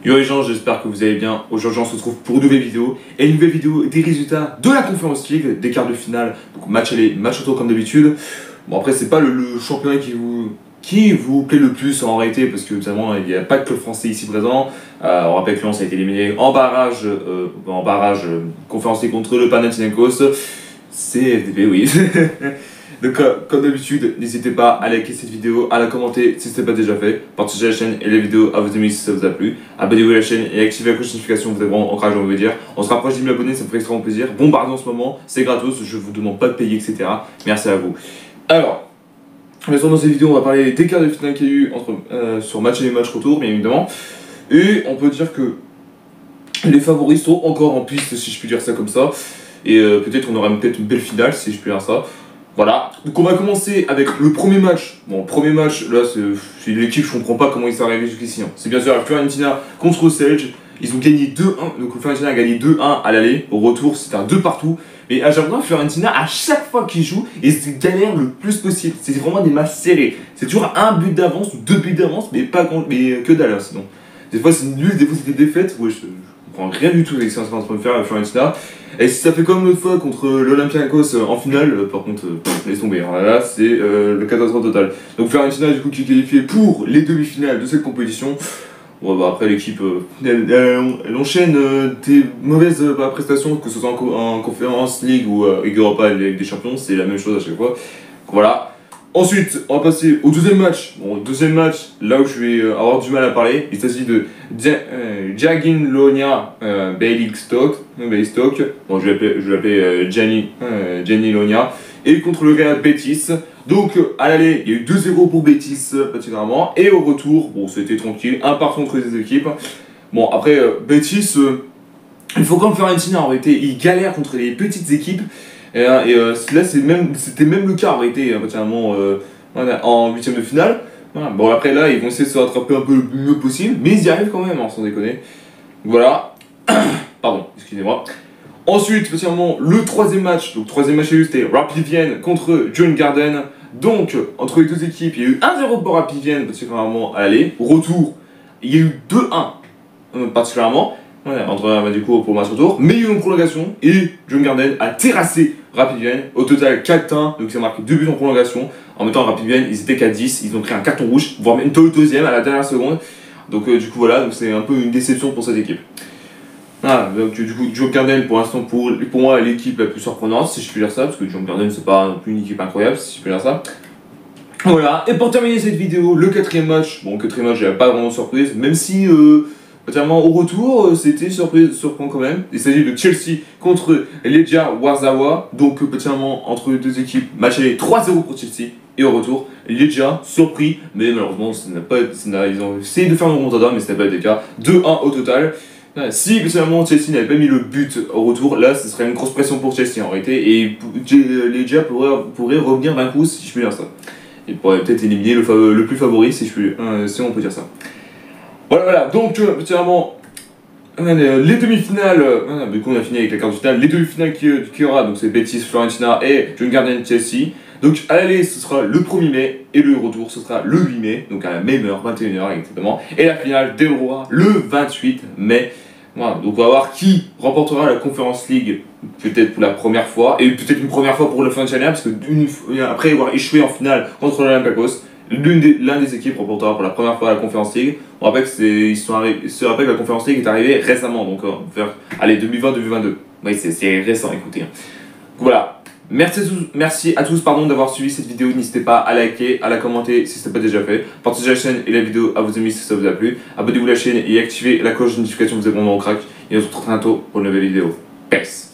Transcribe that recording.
Yo les gens, j'espère que vous allez bien. Aujourd'hui on se retrouve pour une nouvelle vidéo. Et une nouvelle vidéo des résultats de la Conference League, des quarts de finale. Donc match aller, match retour comme d'habitude. Bon après c'est pas le championnat qui vous plaît le plus en réalité, parce que notamment il n'y a pas que le français ici présent. On rappelle que Lens a été éliminé en barrage Conference League contre le Panathinaikos. C'est FDP, oui. Donc comme d'habitude, n'hésitez pas à liker cette vidéo, à la commenter si ce n'est pas déjà fait, partagez la chaîne et la vidéo à vos amis si ça vous a plu, abonnez-vous à la chaîne et activez la cloche de notification, vous êtes vraiment ancrage, j'ai envie de dire. On se rapproche de 10 000 abonnés, ça me fait extrêmement plaisir. Bombardez en ce moment, c'est gratos, je vous demande pas de payer, etc. Merci à vous. Alors, dans cette vidéo, on va parler des quarts de finale qu'il y a eu sur match et match retour, bien évidemment. Et on peut dire que les favoris sont encore en piste, si je puis dire ça comme ça. Et peut-être on aura peut-être une belle finale, si je puis dire ça. Voilà, donc on va commencer avec le premier match. Bon, le premier match, là, c'est l'équipe, je comprends pas comment il s'est arrivé jusqu'ici. Hein. C'est bien sûr la Fiorentina contre Celje. Ils ont gagné 2-1, donc le Fiorentina a gagné 2-1 à l'aller. Au retour, c'était un 2 partout. Mais à chaque fois, Fiorentina, à chaque fois qu'ils jouent, ils galèrent le plus possible. C'est vraiment des matchs serrés. C'est toujours un but d'avance ou 2 buts d'avance, mais que dalle, sinon. Des fois, c'est nul, des fois, c'est des défaites. Ouais, je comprends rien du tout avec ce qu'on est en train de faire la Fiorentina. Et si ça fait comme l'autre fois contre l'Olympiakos en finale, par contre, laisse tomber. Alors là, c'est le catastrophe total. Donc Fiorentina, du coup, qui est qualifié pour les demi-finales de cette compétition. Bon, bah, après, l'équipe, elle enchaîne des mauvaises prestations, que ce soit en Conference League ou Europa avec des champions, c'est la même chose à chaque fois. Donc, voilà. Ensuite, on va passer au deuxième match. Bon, deuxième match, là où je vais avoir du mal à parler, il s'agit de Jagiellonia Białystok. Bon, je vais l'appeler Jagiellonia. Et contre le Real Betis. Donc, à l'aller, il y a eu 2-0 pour Betis, particulièrement. Et au retour, bon, c'était tranquille, un partout entre les équipes. Bon, après, Betis, il faut quand même faire une signe en réalité. Il galère contre les petites équipes. Là, c'était même le cas en réalité, en huitième de finale. Voilà. Bon, après là, ils vont essayer de se rattraper un peu le mieux possible, mais ils y arrivent quand même, hein, sans déconner. Voilà. Pardon, excusez-moi. Ensuite, spécialement, le troisième match. Donc, troisième match, c'était Rapid Vienne contre Djurgården. Donc, entre les deux équipes, il y a eu 1-0 pour Rapid Vienne, particulièrement à l'aller. Au retour, il y a eu 2-1, particulièrement. Voilà, du coup, pour le match retour. Mais il y a eu une prolongation et Djurgården a terrassé Rapid Vienne. Au total 4-1, donc ça marque 2 buts en prolongation. En même temps, Rapid Vienne, ils étaient qu'à 10, ils ont pris un carton rouge, voire même le deuxième à la dernière seconde. Donc du coup voilà, c'est un peu une déception pour cette équipe. Voilà, donc du coup Djurgården pour l'instant pour moi est l'équipe la plus surprenante, si je puis dire ça, parce que Djurgården c'est pas non plus une équipe incroyable, si je puis dire ça. Voilà, et pour terminer cette vidéo, le quatrième match, bon quatrième match, j'avais pas vraiment de surprise, même si au retour, c'était surprenant quand même. Il s'agit de Chelsea contre Legia Warszawa. Donc, entre les deux équipes, match aller 3-0 pour Chelsea. Et au retour, Legia, surpris, mais malheureusement, ils ont essayé de faire une remontada, mais ce n'a pas été le cas. 2-1 au total. Si Chelsea n'avait pas mis le but au retour, là, ce serait une grosse pression pour Chelsea en réalité. Et Legia pourrait revenir d'un coup, si je peux dire ça. Il pourrait peut-être éliminer le plus favori, si on peut dire ça. Voilà, donc, les demi-finales, du coup on a fini avec la carte de finale, les demi-finales qu'il y aura, donc c'est Betis, Fiorentina et Djurgården, Chelsea. Donc à l'aller, ce sera le 1er mai, et le retour, ce sera le 8 mai, donc à la même heure, 21h exactement. Et la finale déroulera le 28 mai. Voilà, donc on va voir qui remportera la Conference League, peut-être pour la première fois, et peut-être une première fois pour le Fiorentina, parce que après avoir échoué en finale contre l'Olympiakos, l'un des équipes remportera pour la première fois la Conference League. On rappelle que la Conference League est arrivée récemment, donc on va faire, allez, 2020-2022. Oui, c'est récent, écoutez. Donc, voilà. Merci à tous d'avoir suivi cette vidéo. N'hésitez pas à liker, à la commenter si ce n'est pas déjà fait. Partagez la chaîne et la vidéo à vos amis si ça vous a plu. Abonnez-vous à la chaîne et activez la cloche de notification, vous êtes vraiment au crack. Et on se retrouve très bientôt pour une nouvelle vidéo. Peace.